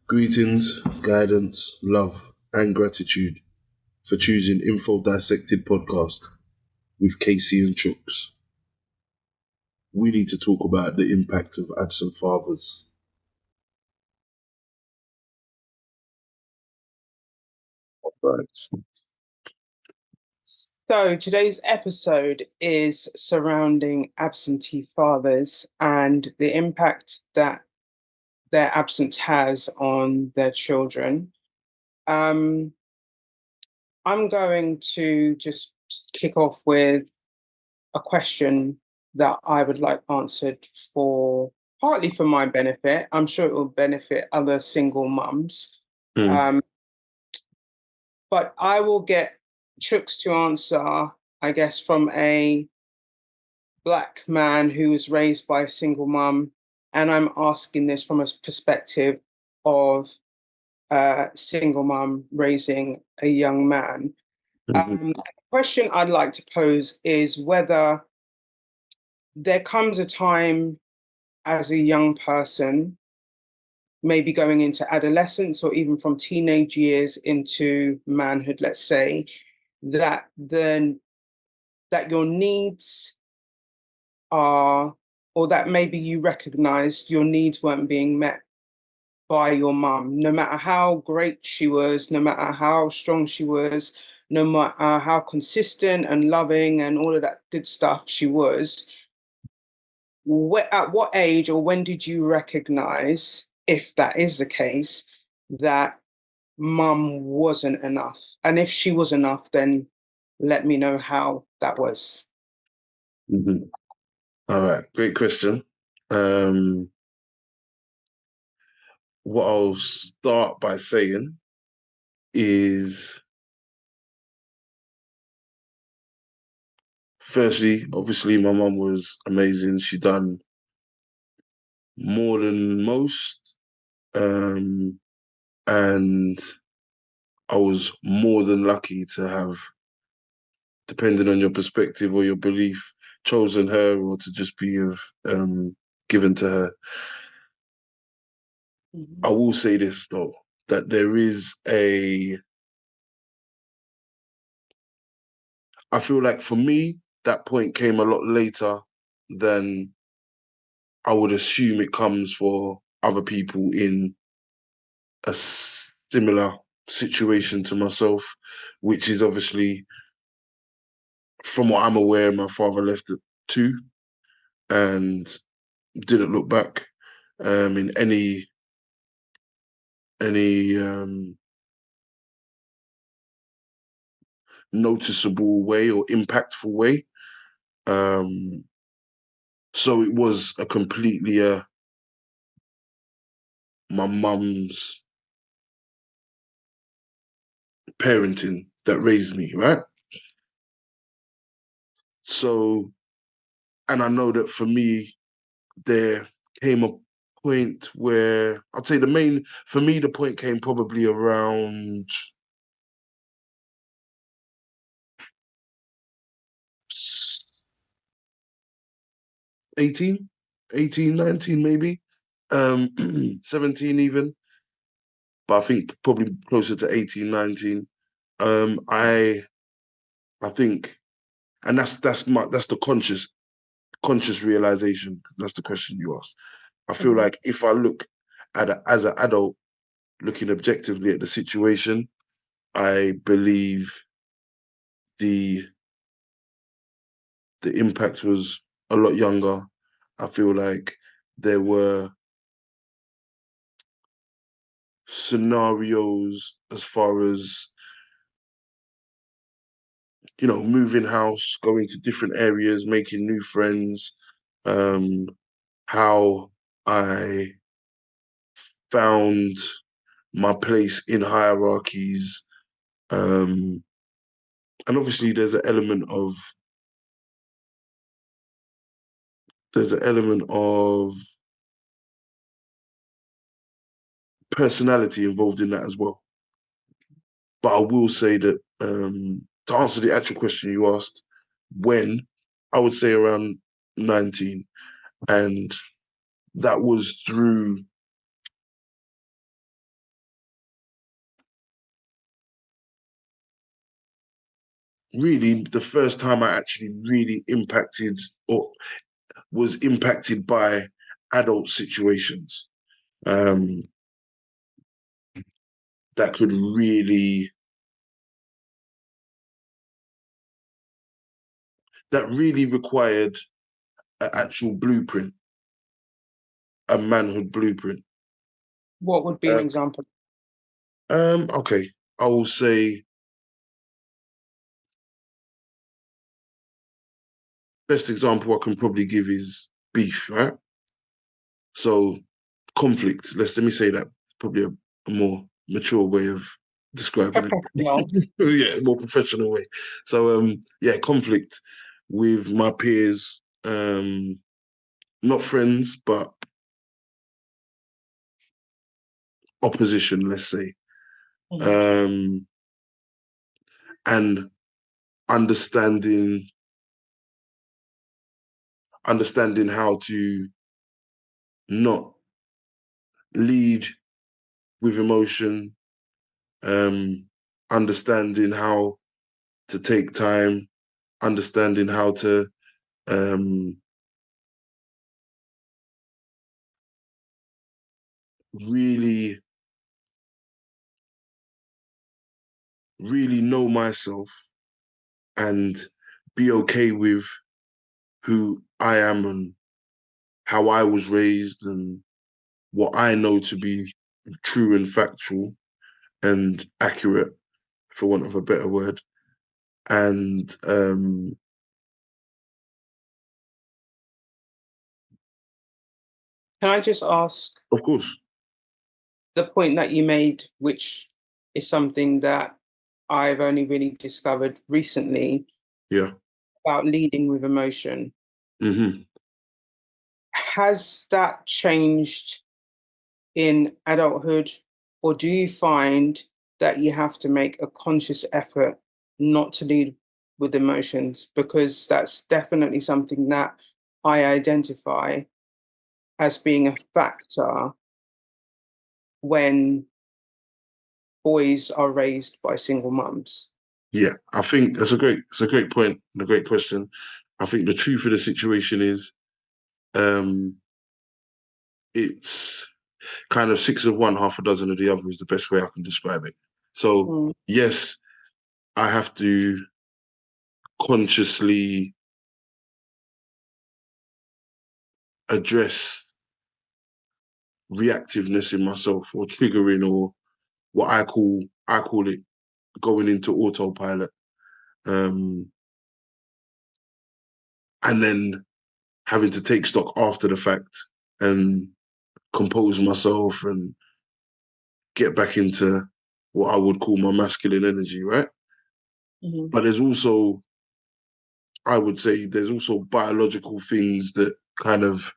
Greetings, guidance, love, and gratitude for choosing Info Dissected podcast with Casey and Chuks. We need to talk about the impact of absent fathers. Right. So today's episode is surrounding absentee fathers and the impact that their absence has on their children. Um, I'm going to just kick off with a question that I would like answered for partly for my benefit. I'm sure it will benefit other single mums. Mm. Um, but I will get Chooks to answer, I guess, from a Black man who was raised by a single mum, and I'm asking this from a perspective of a single mum raising a young man. Mhm. The question I'd like to pose is whether there comes a time as a young person, maybe going into adolescence or even from teenage years into manhood, let's say, that then that your needs are, or that maybe you recognized your needs weren't being met by your mum, no matter how great she was, no matter how strong she was, no matter how consistent and loving and all of that good stuff she was. At what age or when did you recognize, if that is the case, that mum wasn't enough? And if she was enough, then let me know how that was. Mhm. All right, great question. What I'll start by saying is, firstly, obviously, my mum was amazing. She done more than most, and I was more than lucky to have, depending on your perspective or your belief, chosen her or to just be given to her. I Mhm. will say this though, that I feel like for me, that point came a lot later than I would assume it comes for other people in a similar situation to myself, which is obviously, from what I'm aware, my father left at 2 and didn't look back in any noticeable way or impactful way. Um, so it was a completely my mum's parenting that raised me, right? So, and I know that for me, there came a point where I'd say for me, the point came probably around 18, 18, 19, maybe, 17 even, but I think probably closer to 18, 19. Um, I, I think, and that's the conscious realization. That's the question you asked. I feel Mhm. like if I look at it as an adult, looking objectively at the situation, I believe the the impact was a lot younger. I feel like there were scenarios as far as, moving house, going to different areas, making new friends, um, how I found my place in hierarchies. Um, and obviously there's an element of personality involved in that as well. But I will say that, to answer the actual question you asked, when, I would say around 19. And that was through really the first time I actually really impacted or was impacted by adult situations um, that could really that really required an actual blueprint, a manhood blueprint. What would be an Uh, example? okay, I will say best example I can probably give is beef, right? So conflict. Let me say that probably a more mature way of describing Professional. it. Yeah, more professional way. So yeah, conflict with my peers, not friends, but opposition, let's say. Mhm. Um and understanding understanding how to not lead with emotion, understanding how to take time, understanding how to um, really, really know myself and be okay with who I am and how I was raised and what I know to be true and factual and accurate, for want of a better word. And Can I just ask of course, the point that you made, which is something that I've only really discovered recently yeah. about leading with emotion. Hmm. Has that changed in adulthood, or do you find that you have to make a conscious effort not to lead with emotions? Because that's definitely something that I identify as being a factor when boys are raised by single mums. Yeah, I think it's a great point and a great question. I think the truth of the situation is um, it's kind of six of one, half a dozen of the other is the best way I can describe it. So Mm. yes, I have to consciously address reactiveness in myself or triggering or what I call it going into autopilot. Um, and then having to take stock after the fact and compose myself and get back into what I would call my masculine energy, right? Mhm. But I would say, there's also biological things that kind of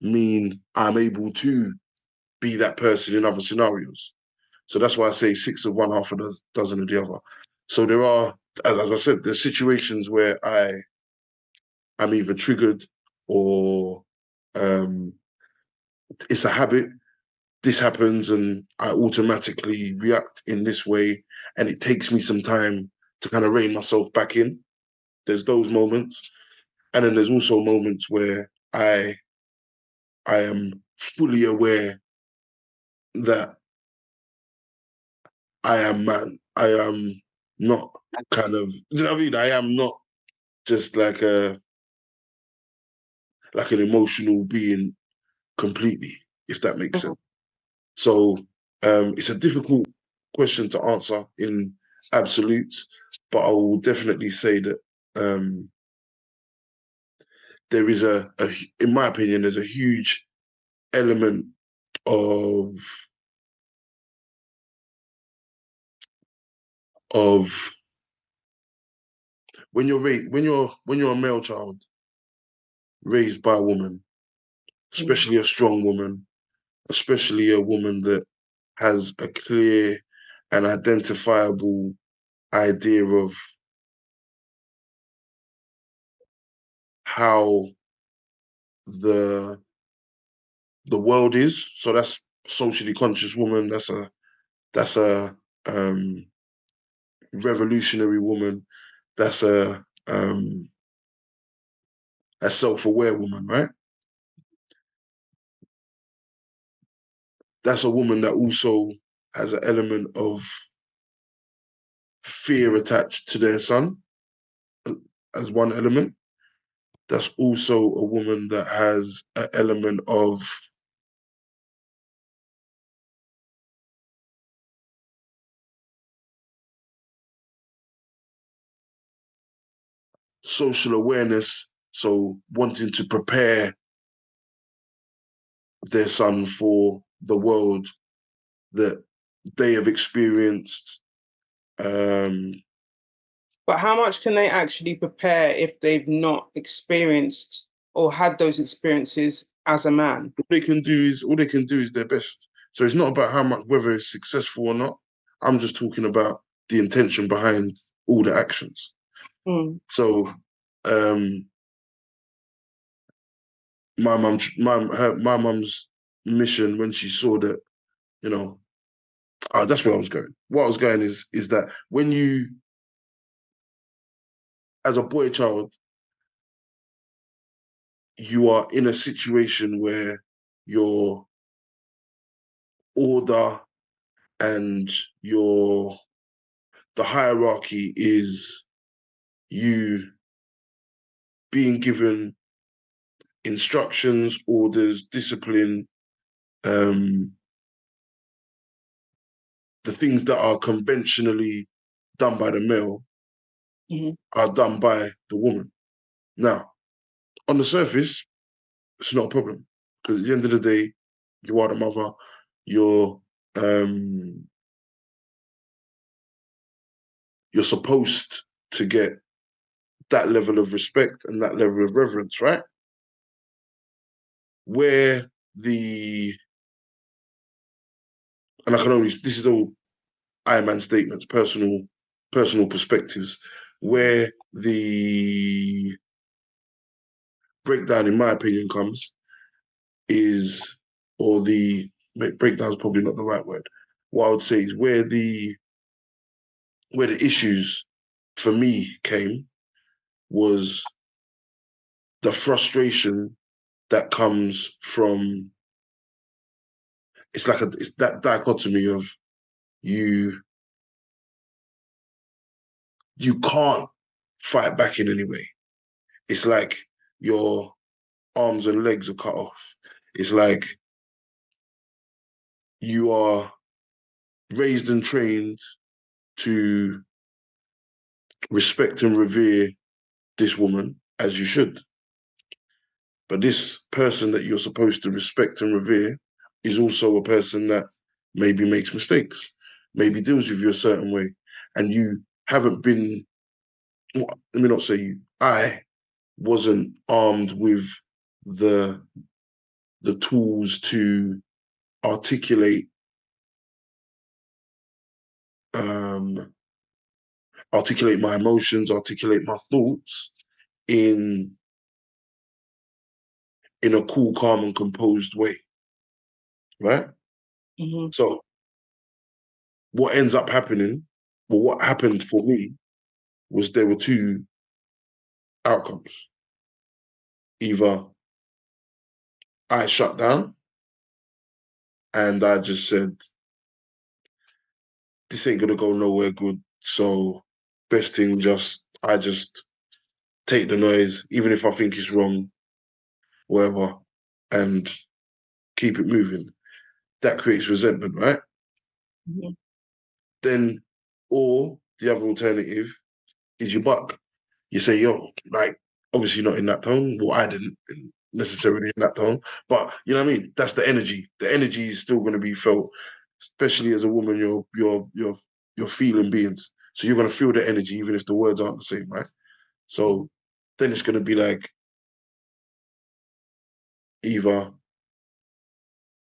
mean I'm able to be that person in other scenarios. So that's why I say six of one, half a dozen of the other. So there are, as I said, there's situations where I'm either triggered or um, it's a habit. This happens and I automatically react in this way, and it takes me some time to kind of rein myself back in. There's those moments, and then there's also moments where I am fully aware that I am man. I am not kind of, you know what I mean? I am not just like an emotional being completely, if that makes sense. Mhm. So it's a difficult question to answer in absolutes, but I will definitely say that um, there is in my opinion, there's a huge element of of when you're a male child raised by a woman, Mhm. especially a strong woman, especially a woman that has a clear and identifiable idea of how the the world is. So that's socially conscious woman. That's a um, revolutionary woman. that's a self-aware woman, right? That's a woman that also has an element of fear attached to their son as one element. That's also a woman that has an element of social awareness, so wanting to prepare their son for the world that they have experienced. But how much can they actually prepare if they've not experienced or had those experiences as a man? All they can do is their best. So it's not about how much whether it's successful or not. I'm just talking about the intention behind all the actions. Mm. So my mum's mission when she saw that, you know, that's where I was going. What I was going is that when you, as a boy child, you are in a situation where your order and the hierarchy is you being given instructions, orders, discipline, um, the things that are conventionally done by the male Mm-hmm. are done by the woman. Now, on the surface, it's not a problem because at the end of the day, you are the mother. You're um, you're supposed to get that level of respect and that level of reverence, right? Where the and I can only this is all Iron Man statements, personal perspectives, where the breakdown, in my opinion, comes is or the breakdown is probably not the right word. What I would say is where the issues for me came was the frustration that comes from it's that dichotomy of you you can't fight back in any way. It's like your arms and legs are cut off. It's like you are raised and trained to respect and revere this woman as you should. But this person that you're supposed to respect and revere is also a person that maybe makes mistakes, maybe deals with you a certain way. And you haven't been, well, let me not say you, I wasn't armed with the tools to articulate um, articulate my emotions, articulate my thoughts in a cool, calm, and composed way, right? Mm-hmm. So what ends up happening, well, what happened for me was there were two outcomes. Either I shut down and I just said, this ain't gonna go nowhere good. So best thing I just take the noise, even if I think it's wrong, whatever, and keep it moving. That creates resentment, right? Mm-hmm. Then, or the other alternative is you buck. You say, yo, like, obviously not in that tone. Well, I didn't necessarily in that tone, but you know what I mean? That's the energy. The energy is still going to be felt, especially as a woman, you're feeling beings. So you're going to feel the energy, even if the words aren't the same, right? So then it's going to be like either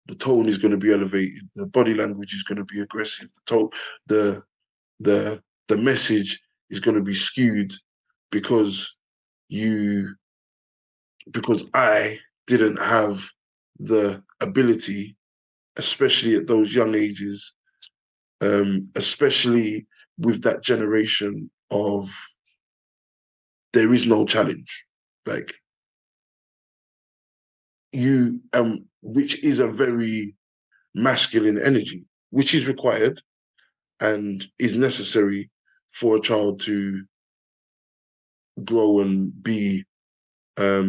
the tone is going to be elevated, the body language is going to be aggressive, the the message is going to be skewed because you because I didn't have the ability, especially at those young ages, especially with that generation of there is no challenge. Like you, which is a very masculine energy, which is required and is necessary for a child to grow and be a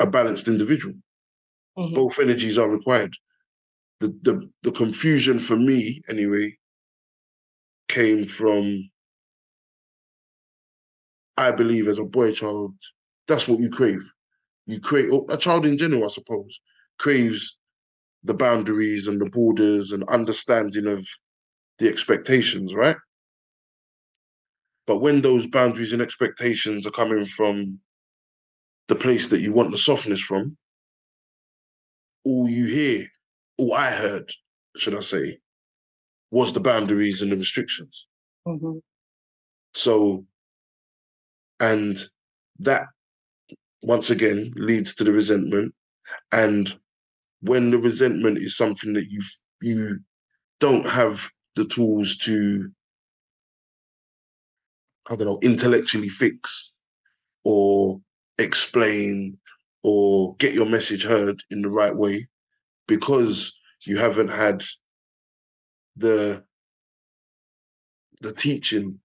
balanced individual. Mm-hmm. Both energies are required. The confusion for me, anyway, came from, I believe, as a boy child, that's what you crave. You crave, a child in general, I suppose, craves the boundaries and the borders and understanding of the expectations, right? But when those boundaries and expectations are coming from the place that you want the softness from, all you hear, all I heard, should I say, was the boundaries and the restrictions. Mm-hmm. So, and that once again leads to the resentment. And when the resentment is something that you don't have the tools to, I don't know, intellectually fix or explain or get your message heard in the right way, because you haven't had the the teaching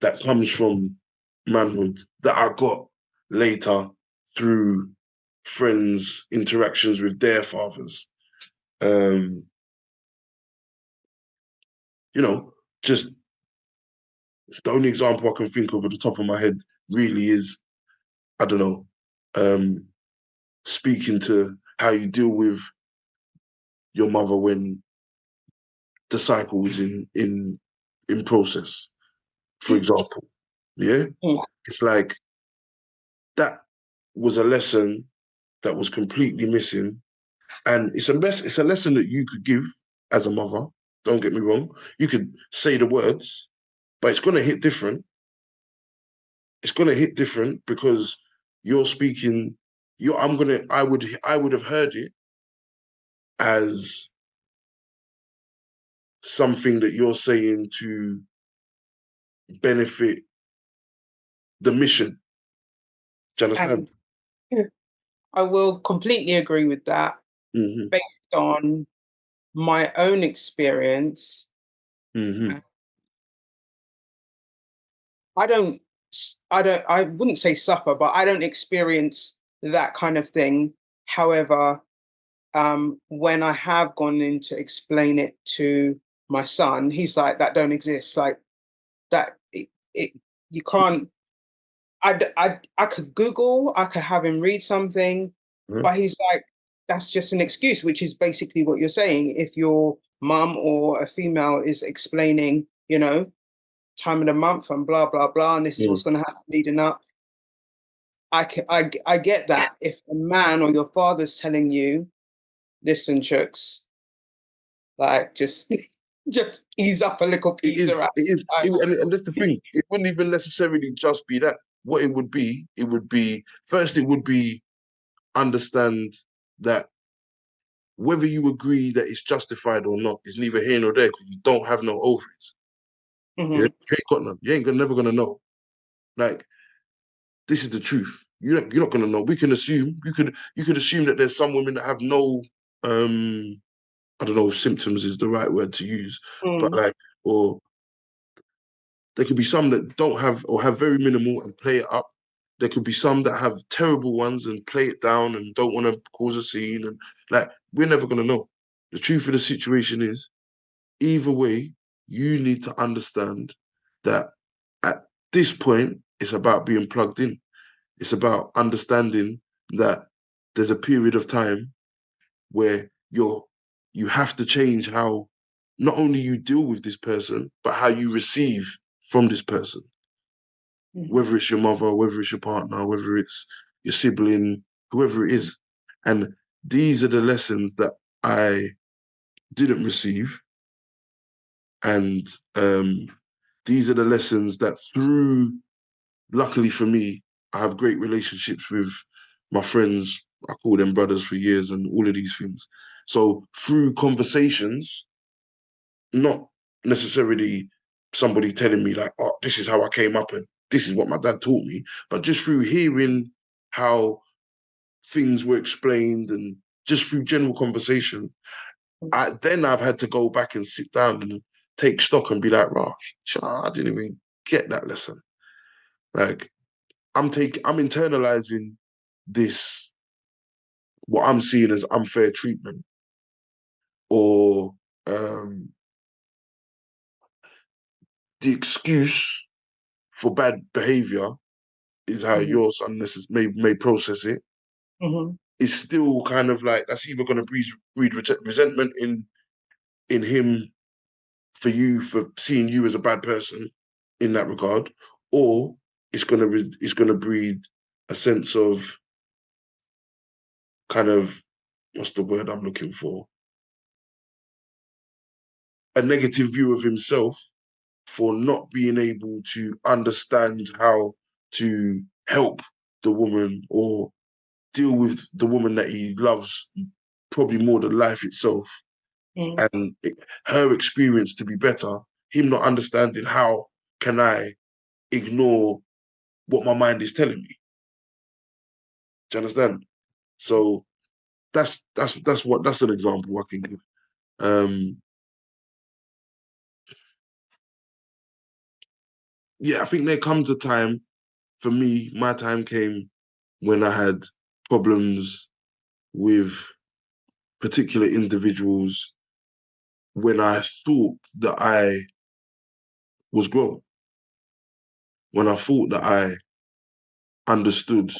that comes from manhood that I got later through friends' interactions with their fathers. Um, you know, just the only example I can think of at the top of my head really is, I don't know, speaking to how you deal with your mother when the cycle is in process, for example. Yeah? Mm-hmm. It's like that was a lesson that was completely missing. And it's a lesson that you could give as a mother. Don't get me wrong. You could say the words, but it's gonna hit different. It's gonna hit different because you're speaking. I would have heard it as something that you're saying to benefit the mission. Do you understand? And I will completely agree with that Mm-hmm. based on my own experience. Mm-hmm. I don't, I wouldn't say suffer, but I don't experience that kind of thing. However, when I have gone in to explain it to my son, he's like, that don't exist. Like that, it you can't. I could Google, I could have him read something, Uh-huh. but he's like, that's just an excuse, which is basically what you're saying. If your mum or a female is explaining, time of the month and blah blah blah, and this is Mm. what's going to happen leading up. I get that. If a man or your father's telling you, listen, Chuks, like just ease up a little It piece is. around. It is. And that's the thing. It wouldn't even necessarily just be that. What it would be first. It would be understand that whether you agree that it's justified or not is neither here nor there because you don't have no ovaries. Yeah, Mm-hmm. you ain't got none. You ain't never gonna know. Like this is the truth. You're not gonna know. We can assume. You could assume that there's some women that have no I don't know if symptoms is the right word to use, but Mm. like or there could be some that don't have or have very minimal and play it up. There could be some that have terrible ones and play it down and don't want to cause a scene. And like, we're never going to know. The truth of the situation is, either way, you need to understand that at this point, it's about being plugged in. It's about understanding that there's a period of time where you have to change how not only you deal with this person, but how you receive from this person, Mm-hmm. whether it's your mother, whether it's your partner, whether it's your sibling, whoever it is. And these are the lessons that I didn't receive. And these are the lessons that luckily for me, I have great relationships with my friends. I call them brothers for years and all of these things. So through conversations, not necessarily somebody telling me like, oh, this is how I came up and this is what my dad taught me. But just through hearing how things were explained and just through general conversation, I've had to go back and sit down and take stock and be like, rah, I didn't even get that lesson. Like I'm internalizing this, what I'm seeing as unfair treatment or the excuse for bad behavior is how your son may process it. It's still kind of like that's either going to breed resentment in him for you for seeing you as a bad person in that regard, or it's gonna breed a sense of kind of what's the word I'm looking for? A negative view of himself for not being able to understand how to help the woman or deal with the woman that he loves probably more than life itself and her experience to be better, him not understanding how can I ignore what my mind is telling me. Do you understand? So that's an example I can give. Yeah, I think there comes a time for me, my time came when I had problems with particular individuals when I thought that I was grown, when I thought that I understood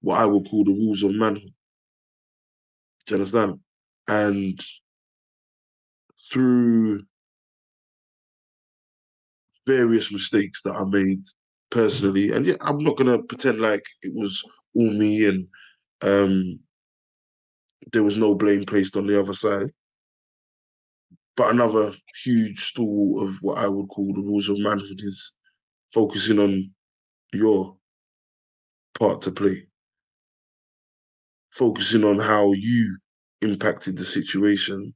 what I would call the rules of manhood. Do you understand? And through various mistakes that I made personally, and yeah, I'm not gonna pretend like it was all me and there was no blame placed on the other side. But another huge stool of what I would call the rules of manhood is focusing on your part to play, focusing on how you impacted the situation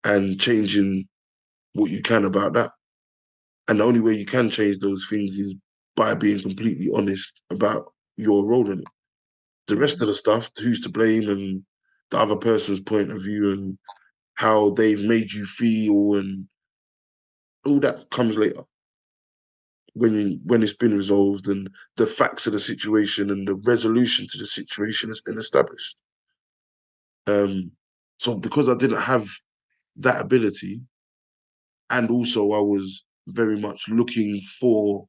and changing what you can about that. And the only way you can change those things is by being completely honest about your role in it. The rest of the stuff, who's to blame and the other person's point of view and how they've made you feel and all that comes later when it's been resolved and the facts of the situation and the resolution to the situation has been established. So because I didn't have that ability, and also I was very much looking for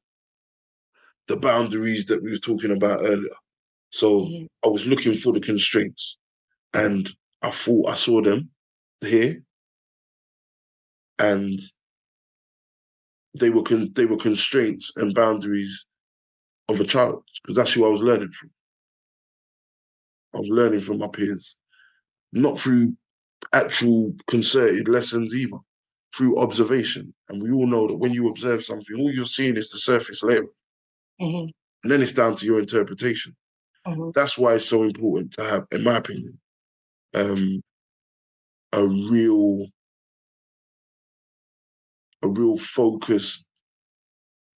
the boundaries that we were talking about earlier. So I was looking for the constraints, and I thought I saw them here, and they were constraints and boundaries of a child because that's who I was learning from. I was learning from my peers, not through actual concerted lessons either, through observation. And we all know that when you observe something, all you're seeing is the surface layer. And then it's down to your interpretation. That's why it's so important to have, in my opinion, a real focused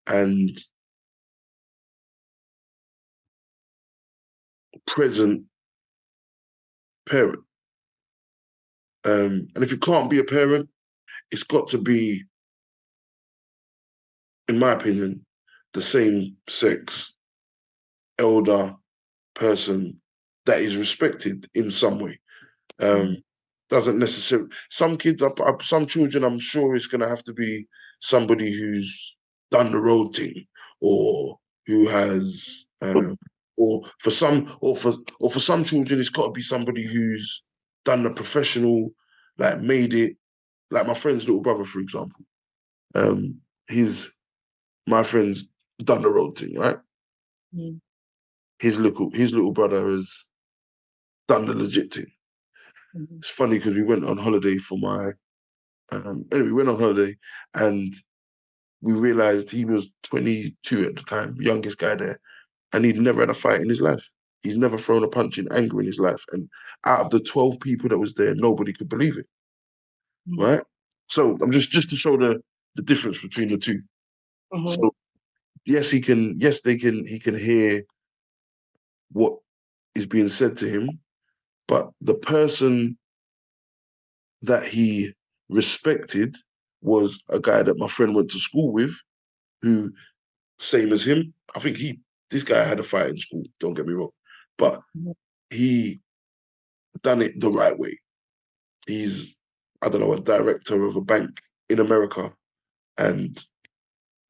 and present parent. And if you can't be a parent, it's got to be, in my opinion, the same sex elder person that is respected in some way. Doesn't necessarily. Some kids, some children, I'm sure it's going to have to be somebody who's done the road thing, or who has, or for some children, it's got to be somebody who's done the professional, like made it. Like my friend's little brother, for example, my friend's done the road thing, right? His little brother has done the legit thing. It's funny because we went on holiday for my anyway, we went on holiday and we realized he was 22 at the time, youngest guy there, and he'd never had a fight in his life. He's never thrown a punch in anger in his life. And out of the 12 people that was there, nobody could believe it, right? So I'm just to show the difference between the two. Mm-hmm. So yes, he can hear what is being said to him, but the person that he respected was a guy that my friend went to school with, who same as him. I think this guy had a fight in school. Don't get me wrong, but he done it the right way. He's, I don't know, a director of a bank in America and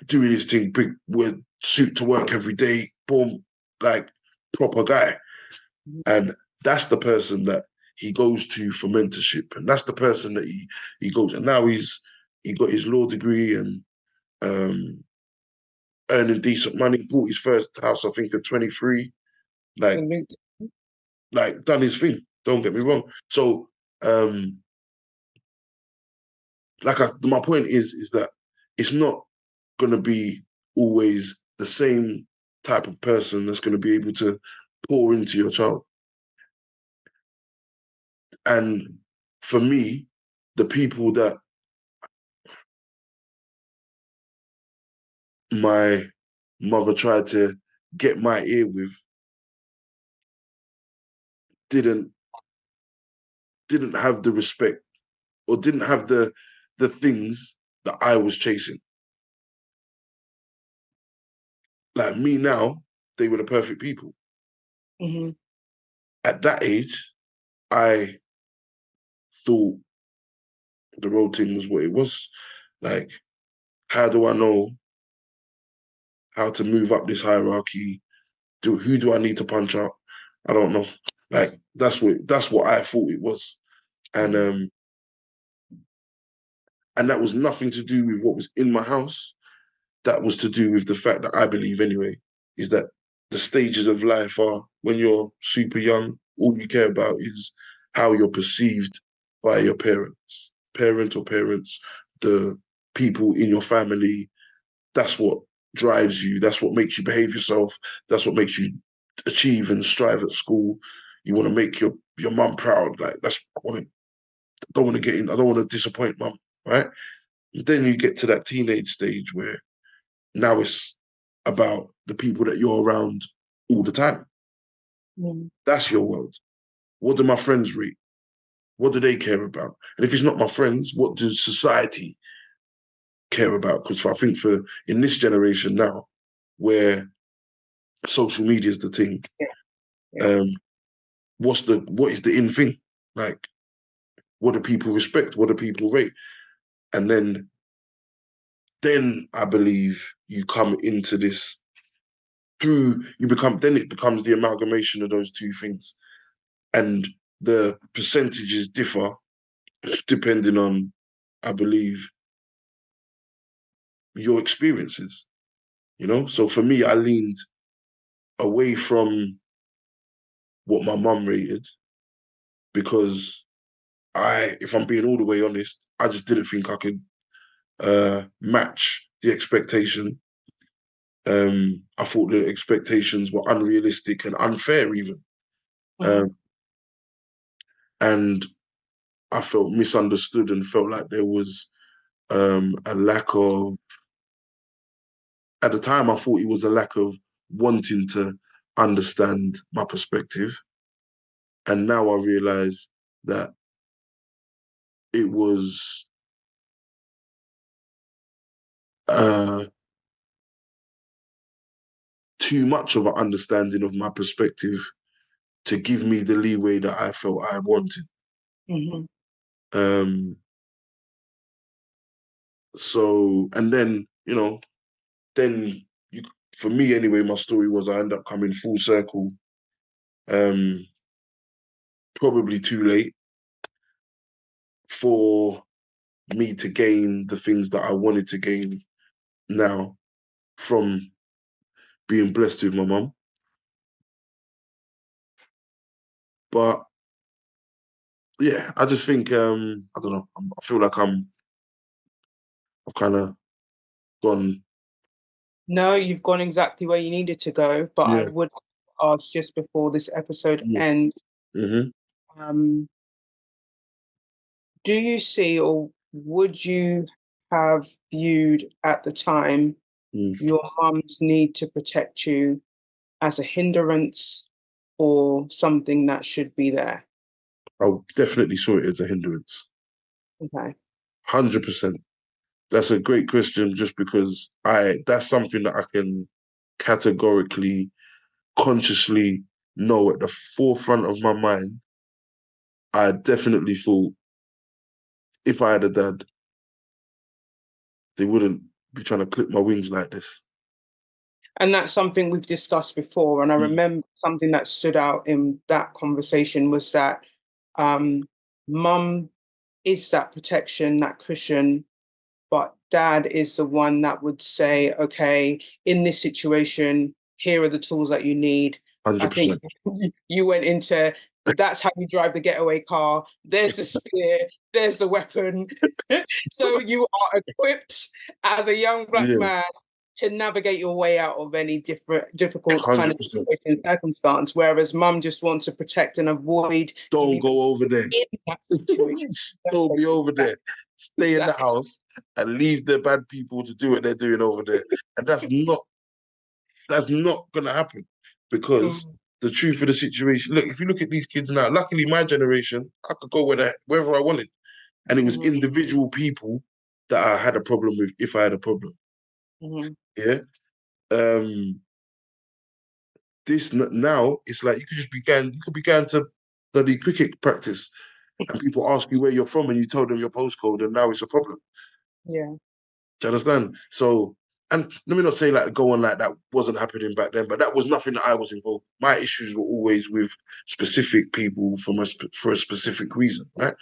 doing his thing, big with suit to work every day, boom, like proper guy. And that's the person that he goes to for mentorship, and that's the person that he goes. And now he got his law degree and um, earning decent money. Bought his first house, I think, at 23. Like, done his thing. Don't get me wrong. So, my point is that it's not going to be always the same type of person that's going to be able to pour into your child. And for me, the people that my mother tried to get my ear with didn't didn't have the respect or didn't have the things that I was chasing. Like me now, they were the perfect people. Mm-hmm. At that age, I thought the road thing was what it was. Like, how do I know how to move up this hierarchy? Who do I need to punch out? I don't know. Like that's what I thought it was. And that was nothing to do with what was in my house. That was to do with the fact that I believe anyway, is that the stages of life are when you're super young, all you care about is how you're perceived by your parent or parents, the people in your family. That's what drives you. That's what makes you behave yourself. That's what makes you achieve and strive at school. You want to make your mum proud. Like don't want to get in. I don't want to disappoint mum, right? And then you get to that teenage stage where now it's about the people that you're around all the time. Mm-hmm. That's your world. What do my friends read? What do they care about? And if it's not my friends, what does society care about? Because I think for in this generation now, where social media is the thing, Yeah. Yeah. um, what is the in thing? Like, what do people respect? What do people rate? And then I believe you come into this then it becomes the amalgamation of those two things. And the percentages differ depending on, I believe, your experiences. So for me, I leaned away from what my mum rated because if I'm being all the way honest, I just didn't think I could match the expectation. I thought the expectations were unrealistic and unfair even. Mm-hmm. And I felt misunderstood and felt like there was a lack of, at the time, I thought it was a lack of wanting to understand my perspective. And now I realize that it was uh, too much of an understanding of my perspective to give me the leeway that I felt I wanted. Mm-hmm. Um, so, and then, then you, for me anyway, my story was I end up coming full circle, um, probably too late for me to gain the things that I wanted to gain now from being blessed with my mum. But yeah, I just think I don't know. I feel like I've kind of gone. No, you've gone exactly where you needed to go. But I Yeah, would ask just before this episode yeah. ends, Hmm. um, do you see or would you have viewed at the time Mm. your mum's need to protect you as a hindrance or something that should be there? I definitely saw it as a hindrance. Okay. 100%. That's a great question just because that's something that I can categorically, consciously know at the forefront of my mind. I definitely thought if I had a dad, they wouldn't be trying to clip my wings like this. And that's something we've discussed before. And I Mm. remember something that stood out in that conversation was that um, mum is that protection, that cushion, but dad is the one that would say, okay, in this situation, here are the tools that you need. I think 100%. you went into that's how you drive the getaway car. There's the spear, there's the weapon. So you are equipped as a young black Yeah, man to navigate your way out of any difficult kind of 100%. circumstance. Whereas mum just wants to protect and avoid you Don't even go over there. in that situation. Don't be over there. Stay in the Exactly. house and leave the bad people to do what they're doing over there. And that's not gonna happen because Mm, the truth of the situation. Look, if you look at these kids now, luckily my generation, I could go wherever I wanted, and it was mhm, individual people that I had a problem with if I had a problem. mhm. Yeah. Um. Now it's like you could be going to bloody cricket practice, and people ask you where you're from, and you tell them your postcode, and now it's a problem. Yeah. Do you understand? So, and let me not say like go on like that wasn't happening back then, but that was nothing that I was involved. My issues were always with specific people for a specific reason, right?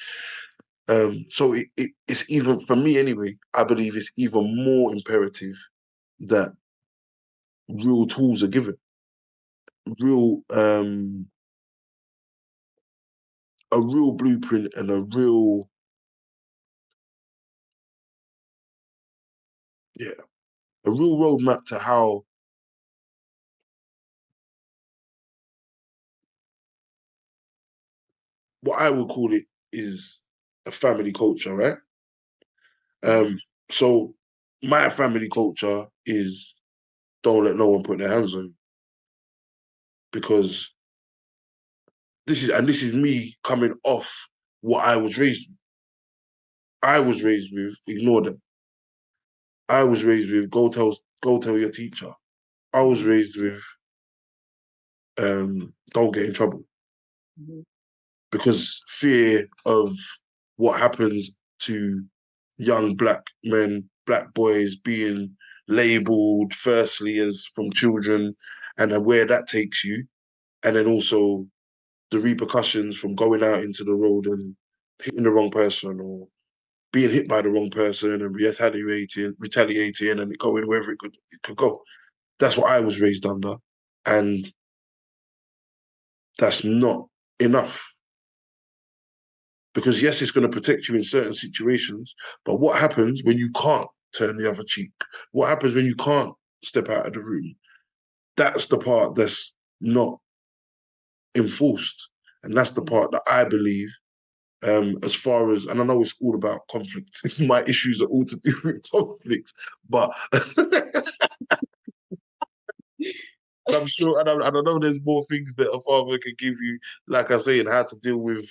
So it's even for me anyway. I believe it's even more imperative that real tools are given, real a real blueprint and yeah a real roadmap to how what I would call it is a family culture, right? Mhm. Um, so my family culture is don't let no one put their hands on you because this is me coming off what I was raised with. I was raised with ignore them. I was raised with go tell your teacher. I was Mhm. raised with don't get in trouble Mhm. because fear of what happens to young black men, black boys being labeled firstly as from children and then where that takes you. And then also the repercussions from going out into the road and hitting the wrong person or being hit by the wrong person and retaliating and it going wherever it could go. That's what I was raised under. And that's not enough. Because yes, it's going to protect you in certain situations, but what happens when you can't turn the other cheek? What happens when you can't step out of the room? That's the part that's not enforced. And that's the part that I believe, as far as, and I know it's all about conflict. My issues are all to do with conflict, but I'm sure, and I know there's more things that a father can give you, like I say, and how to deal with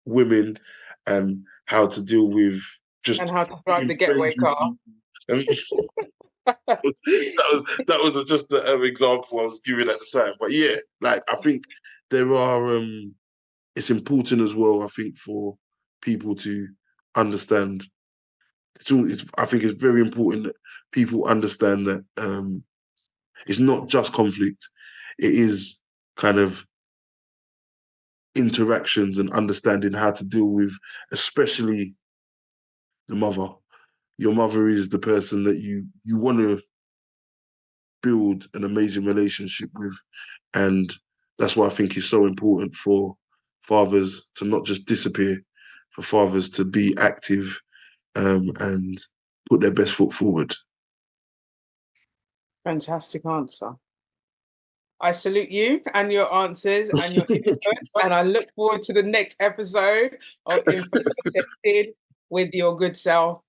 women and how to deal with And just how to drive being the getaway friends with car. people. And that was just the example I was giving at the time. But yeah, like I think there are it's important as well, I think, for people to understand. I think it's very important that people understand that it's not just conflict. It is kind of interactions and understanding how to deal with, especially the mother. Your mother is the person that you want to build an amazing relationship with, and that's why I think it's so important for fathers to not just disappear, for fathers to be active and put their best foot forward. Fantastic answer. I salute you and your answers and your input, and I look forward to the next episode of Info Dissected. with your good self.